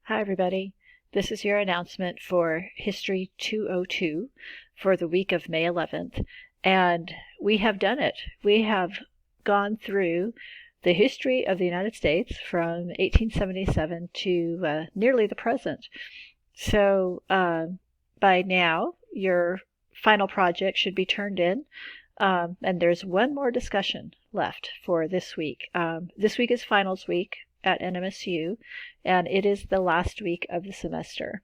Hi, everybody. This is your announcement for History 202 for the week of May 11th. And we have done it. We have gone through the history of the United States from 1877 to nearly the present. So by now, your final project should be turned in. And there's one more discussion left for this week. This week is finals week at NMSU, and it is the last week of the semester.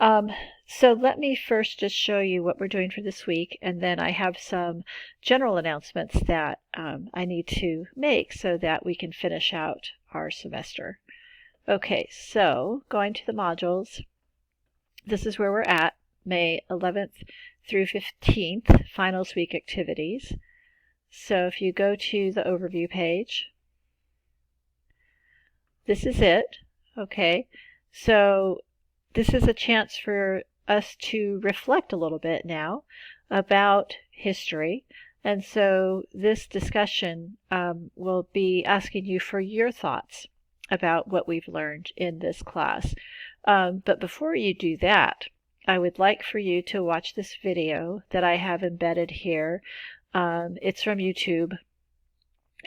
So let me first just show you what we're doing for this week, and then I have some general announcements that I need to make so that we can finish out our semester. Okay, so going to the modules, this is where we're at, May 11th through 15th, finals week activities. So if you go to the overview page, this is it. Okay, so this is a chance for us to reflect a little bit now about history. And so this discussion will be asking you for your thoughts about what we've learned in this class. But before you do that, I would like for you to watch this video that I have embedded here. It's from YouTube.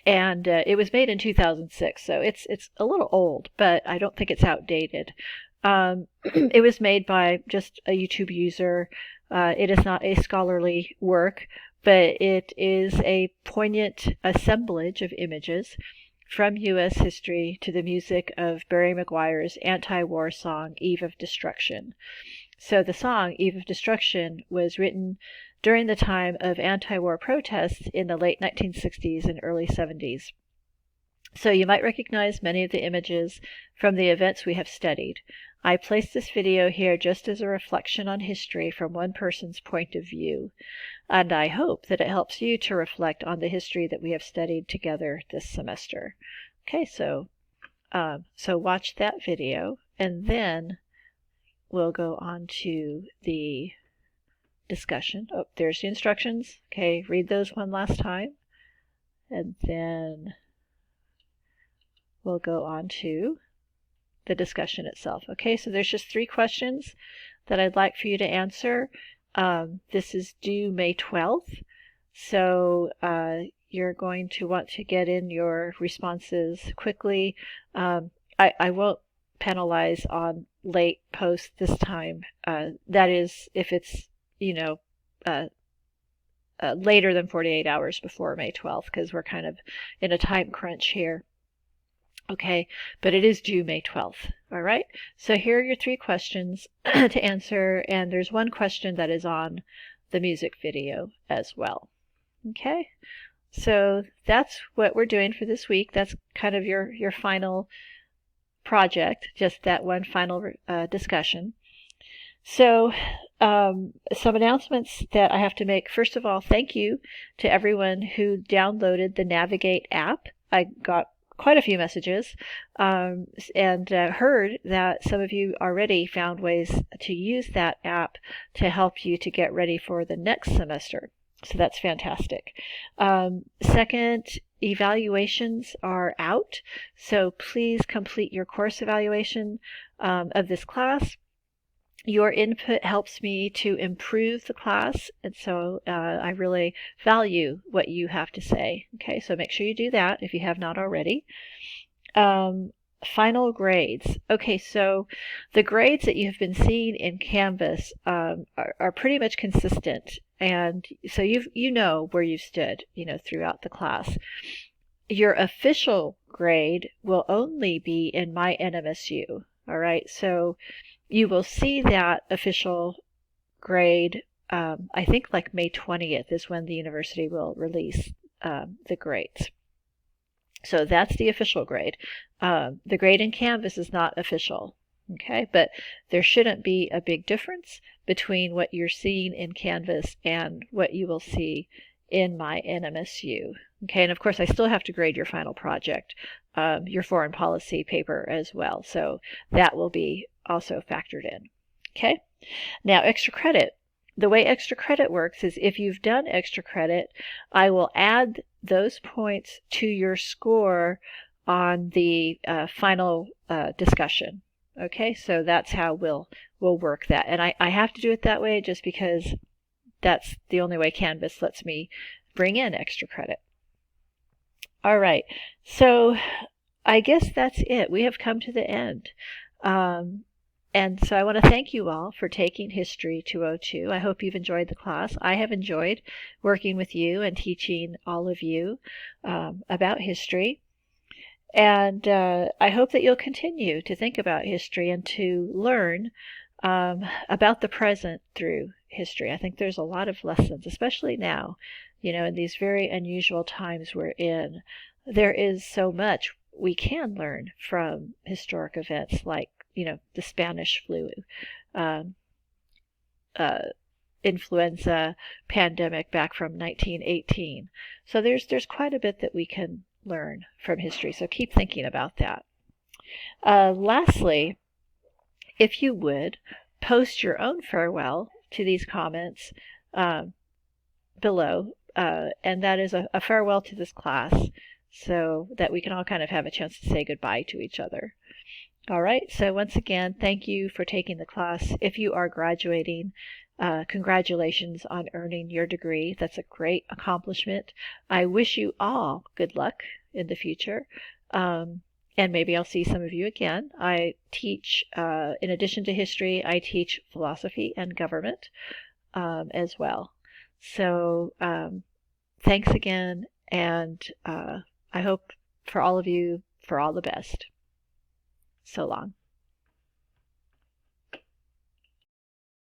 And it was made in 2006, so it's a little old, but I don't think it's outdated. It was made by just a YouTube user. It is not a scholarly work, but it is a poignant assemblage of images from U.S. history to the music of Barry McGuire's anti-war song, Eve of Destruction. So the song, Eve of Destruction, was written during the time of anti-war protests in the late 1960s and early 70s. So you might recognize many of the images from the events we have studied. I placed this video here just as a reflection on history from one person's point of view, and I hope that it helps you to reflect on the history that we have studied together this semester. Okay, so watch that video, and then we'll go on to the discussion. Oh, there's the instructions. Okay, read those one last time. And then we'll go on to the discussion itself. Okay, so there's just 3 questions that I'd like for you to answer. This is due May 12th. So you're going to want to get in your responses quickly. I won't penalize on late post this time. That is, if it's later than 48 hours before May 12th, because we're kind of in a time crunch here. Okay, but it is due May 12th. All right, so here are your 3 questions to answer, and there's one question that is on the music video as well. Okay, so that's what we're doing for this week. That's kind of your final project, just that one final discussion. So some announcements that I have to make. First of all, thank you to everyone who downloaded the Navigate app. I got quite a few messages and heard that some of you already found ways to use that app to help you to get ready for the next semester. So that's fantastic. Second, evaluations are out. So please complete your course evaluation of this class. Your input helps me to improve the class, and so I really value what you have to say. Okay, so make sure you do that if you have not already. Final grades. Okay, so the grades that you have been seeing in Canvas are pretty much consistent, and so you know where you stood, throughout the class. Your official grade will only be in My NMSU. All right, so you will see that official grade, I think like May 20th is when the university will release the grades. So that's the official grade. The grade in Canvas is not official, okay? But there shouldn't be a big difference between what you're seeing in Canvas and what you will see in My NMSU. Okay, and of course I still have to grade your final project, your foreign policy paper as well. So that will be also factored in. Okay, now extra credit. The way extra credit works is if you've done extra credit, I will add those points to your score on the final discussion. Okay, so that's how we'll work that. And I have to do it that way just because that's the only way Canvas lets me bring in extra credit. All right, so I guess that's it. We have come to the end. And so I want to thank you all for taking History 202. I hope you've enjoyed the class. I have enjoyed working with you and teaching all of you about history. And I hope that you'll continue to think about history and to learn about the present through history. I think there's a lot of lessons, especially now, in these very unusual times we're in. There is so much we can learn from historic events like, the Spanish flu, um, uh, influenza pandemic back from 1918. So there's quite a bit that we can learn from history. So keep thinking about that. Lastly, if you would, post your own farewell to these comments below, and that is a farewell to this class so that we can all kind of have a chance to say goodbye to each other. All right, so once again, thank you for taking the class. If you are graduating, congratulations on earning your degree. That's a great accomplishment. I wish you all good luck in the future. And maybe I'll see some of you again. I teach, in addition to history, I teach philosophy and government as well. So thanks again, and I hope for all of you for all the best. So long.